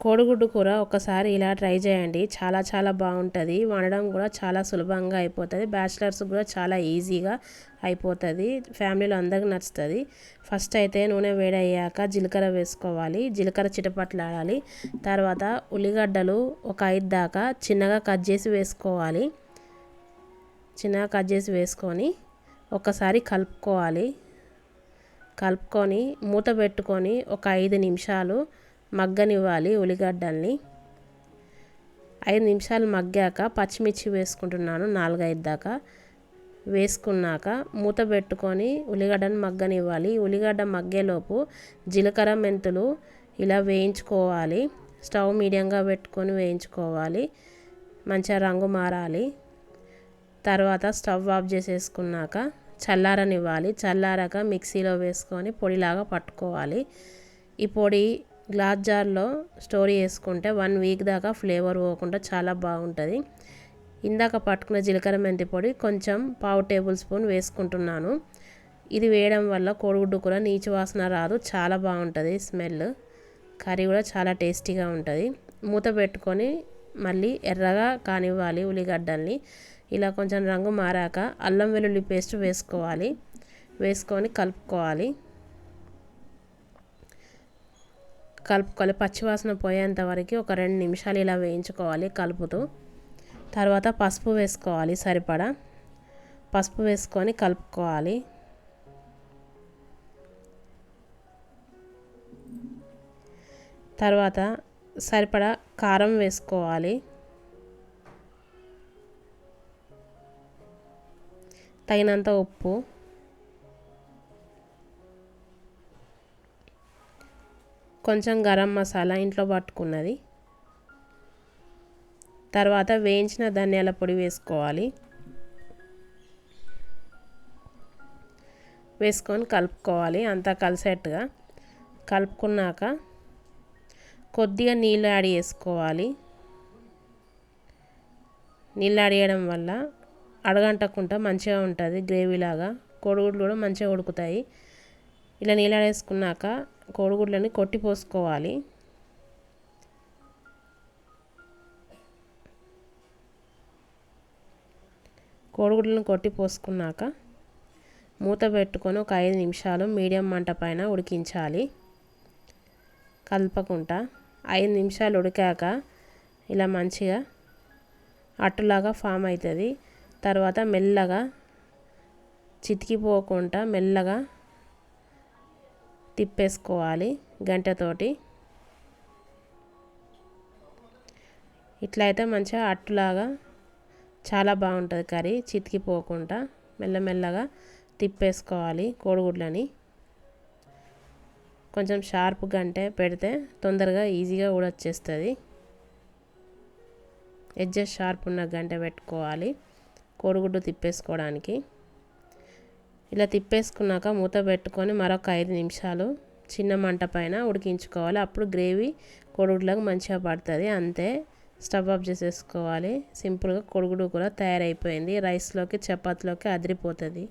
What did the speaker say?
కోడిగుడ్డు కూర ఒకసారి ఇలా ట్రై చేయండి. చాలా చాలా బాగుంటుంది. వండడం కూడా చాలా సులభంగా అయిపోతుంది. బ్యాచిలర్స్ కూడా చాలా ఈజీగా అయిపోతుంది. ఫ్యామిలీలో అందరికి నచ్చుతుంది. ఫస్ట్ అయితే నూనె వేడయ్యాక జీలకర్ర వేసుకోవాలి. జీలకర్ర చిటపట్లాడాలి. తర్వాత ఉల్లిగడ్డలు ఒక 5 దాకా చిన్నగా కట్ చేసి వేసుకోవాలి. చిన్నగా కట్ చేసి వేసుకొని ఒకసారి కలుపుకోవాలి. కలుపుకొని మూత పెట్టుకొని ఒక 5 నిమిషాలు మగ్గనివ్వాలి. ఉల్లిగడ్డల్ని 5 నిమిషాలు మగ్గాక పచ్చిమిర్చి వేసుకుంటున్నాను 4-5 దాకా. వేసుకున్నాక మూత పెట్టుకొని ఉల్లిగడ్డను మగ్గనివ్వాలి. ఉల్లిగడ్డ మగ్గేలోపు జీలకర్ర మెంతులు ఇలా వేయించుకోవాలి. స్టవ్ మీడియంగా పెట్టుకొని వేయించుకోవాలి. మంచిగా రంగు మారాలి. తర్వాత స్టవ్ ఆఫ్ చేసేసుకున్నాక చల్లారనివ్వాలి. చల్లారాక మిక్సీలో వేసుకొని పొడిలాగా పట్టుకోవాలి. ఈ పొడి గ్లాస్ జార్లో స్టోర్ చేసుకుంటే 1 వీక్ దాకా ఫ్లేవర్ పోకుండా చాలా బాగుంటుంది. ఇందాక పట్టుకున్న జీలకర్ర మెంతి పొడి కొంచెం 1/2 టేబుల్ స్పూన్ వేసుకుంటున్నాను. ఇది వేయడం వల్ల కోడిగుడ్డు కూర నీచు వాసన రాదు. చాలా బాగుంటుంది స్మెల్. కర్రీ కూడా చాలా టేస్టీగా ఉంటుంది. మూత పెట్టుకొని మళ్ళీ ఎర్రగా కానివ్వాలి ఉల్లిగడ్డల్ని. ఇలా కొంచెం రంగు మారాక అల్లం వెల్లుల్లి పేస్ట్ వేసుకోవాలి. వేసుకొని కలుపుకోవాలి. పచ్చివాసన పోయేంత వరకు ఒక 2 నిమిషాలు ఇలా వేయించుకోవాలి కలుపుతూ. తర్వాత పసుపు వేసుకోవాలి సరిపడా. పసుపు వేసుకొని కలుపుకోవాలి. తర్వాత సరిపడా కారం వేసుకోవాలి. తగినంత ఉప్పు. కొంచెం గరం మసాలా ఇంట్లో పట్టుకున్నది. తర్వాత వేయించిన ధనియాల పొడి వేసుకోవాలి. వేసుకొని కలుపుకోవాలి అంతా కలిసేట్టుగా. కలుపుకున్నాక కొద్దిగా నీళ్ళు యాడ్ చేసుకోవాలి. నీళ్ళు యాడ్ చేయడం వల్ల అడగంటకుండా మంచిగా ఉంటుంది గ్రేవీలాగా. కోడిగుడ్లు కూడా మంచిగా ఉడుకుతాయి. ఇలా నీళ్ళు యాడ్ చేసుకున్నాక కోడిగుడ్లని కొట్టి పోసుకోవాలి. కోడిగుడ్లను కొట్టి పోసుకున్నాక మూత పెట్టుకొని ఒక 5 నిమిషాలు మీడియం మంట పైన ఉడికించాలి కలపకుండా. 5 నిమిషాలు ఉడికాక ఇలా మంచిగా అట్టులాగా ఫామ్ అవుతుంది. తర్వాత మెల్లగా చితికిపోకుండా మెల్లగా తిప్పేసుకోవాలి గంటతోటి. ఇట్లా అయితే మంచిగా అట్టులాగా చాలా బాగుంటుంది కర్రీ. చితికిపోకుండా మెల్లమెల్లగా తిప్పేసుకోవాలి కోడిగుడ్లని. కొంచెం షార్ప్ గంటె పెడితే తొందరగా ఈజీగా ఊడొచ్చేస్తుంది. ఎడ్జెస్ షార్ప్ ఉన్న గంటె పెట్టుకోవాలి కోడిగుడ్డు తిప్పేసుకోవడానికి. ఇలా తిప్పేసుకున్నాక మూత పెట్టుకొని మరొక 5 నిమిషాలు చిన్న మంట పైన ఉడికించుకోవాలి. అప్పుడు గ్రేవీ కోడిగుడ్లకు మంచిగా పడుతుంది. అంతే, స్టవ్ ఆఫ్ చేసేసుకోవాలి. సింపుల్గా కోడిగుడ్డు కూర తయారైపోయింది. రైస్లోకి చపాతీలోకి అదిరిపోతుంది.